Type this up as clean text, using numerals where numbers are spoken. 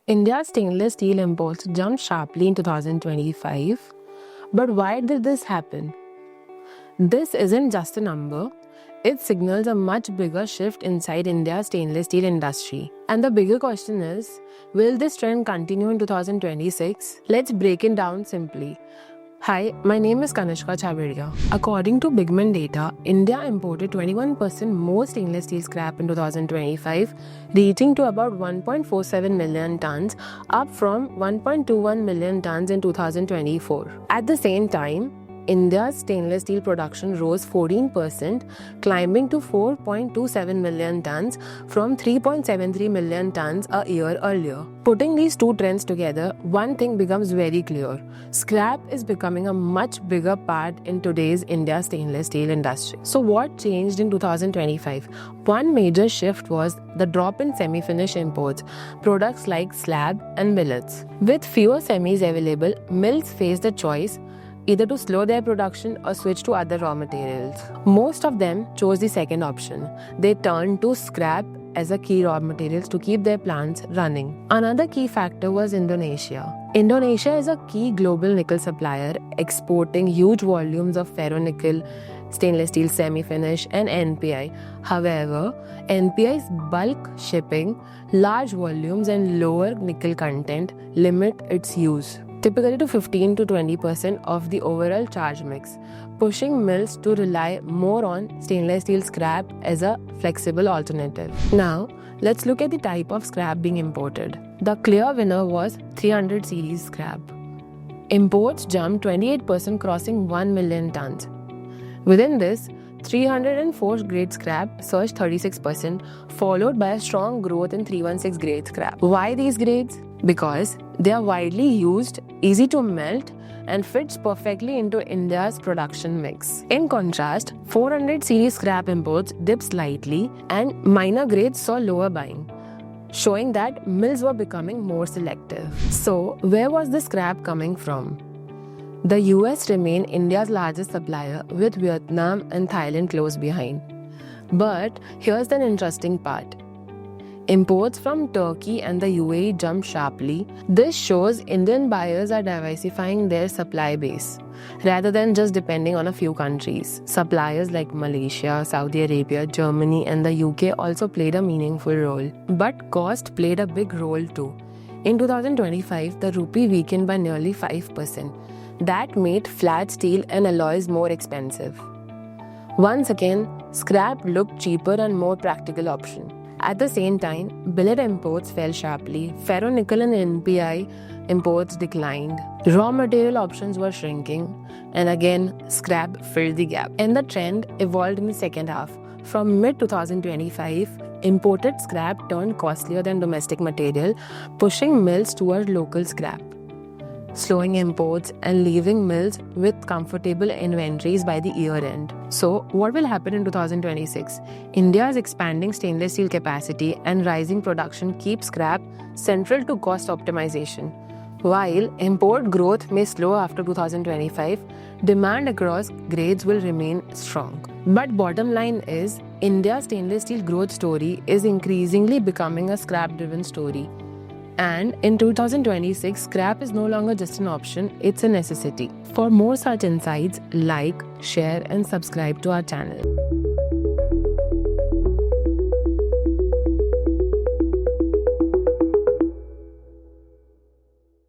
India's stainless steel imports jumped sharply in 2025. But why did this happen? This isn't just a number, it signals a much bigger shift inside India's stainless steel industry. And the bigger question is, will this trend continue in 2026? Let's break it down simply. Hi, my name is Kanishka Chaviria. According to Bigman data, India imported 21% more stainless steel scrap in 2025, reaching to about 1.47 million tons, up from 1.21 million tons in 2024. At the same time, India's stainless steel production rose 14%, climbing to 4.27 million tons from 3.73 million tons a year earlier. Putting these two trends together, one thing becomes very clear. Scrap is becoming a much bigger part in today's India stainless steel industry. So what changed in 2025? One major shift was the drop in semi-finished imports, products like slab and billets. With fewer semis available, mills faced a choice either to slow their production or switch to other raw materials. Most of them chose the second option. They turned to scrap as a key raw materials to keep their plants running. Another key factor was Indonesia. Indonesia is a key global nickel supplier, exporting huge volumes of ferronickel, stainless steel semi-finish and NPI. However, NPI's bulk shipping, large volumes and lower nickel content limit its use, typically to 15 to 20% of the overall charge mix, pushing mills to rely more on stainless steel scrap as a flexible alternative. Now, let's look at the type of scrap being imported. The clear winner was 300 series scrap. Imports jumped 28%, crossing 1 million tons. Within this, 304 grade scrap surged 36%, followed by a strong growth in 316 grade scrap. Why these grades? Because they are widely used, easy to melt, and fits perfectly into India's production mix. In contrast, 400 series scrap imports dipped slightly and minor grades saw lower buying, showing that mills were becoming more selective. So, where was the scrap coming from? The US remained India's largest supplier, with Vietnam and Thailand close behind. But here's the interesting part. Imports from Turkey and the UAE jumped sharply. This shows Indian buyers are diversifying their supply base, rather than just depending on a few countries. Suppliers like Malaysia, Saudi Arabia, Germany, and the UK also played a meaningful role. But cost played a big role too. In 2025, the rupee weakened by nearly 5%. That made flat steel and alloys more expensive. Once again, scrap looked cheaper and more practical option. At the same time, billet imports fell sharply, ferronickel and NPI imports declined, raw material options were shrinking, and again, scrap filled the gap. And the trend evolved in the second half. From mid-2025, imported scrap turned costlier than domestic material, pushing mills toward local scrap, slowing imports and leaving mills with comfortable inventories by the year end. So, what will happen in 2026? India's expanding stainless steel capacity and rising production keep scrap central to cost optimization. While import growth may slow after 2025, demand across grades will remain strong. But bottom line is, India's stainless steel growth story is increasingly becoming a scrap-driven story. And in 2026, scrap is no longer just an option, it's a necessity. For more such insights, like, share, and subscribe to our channel.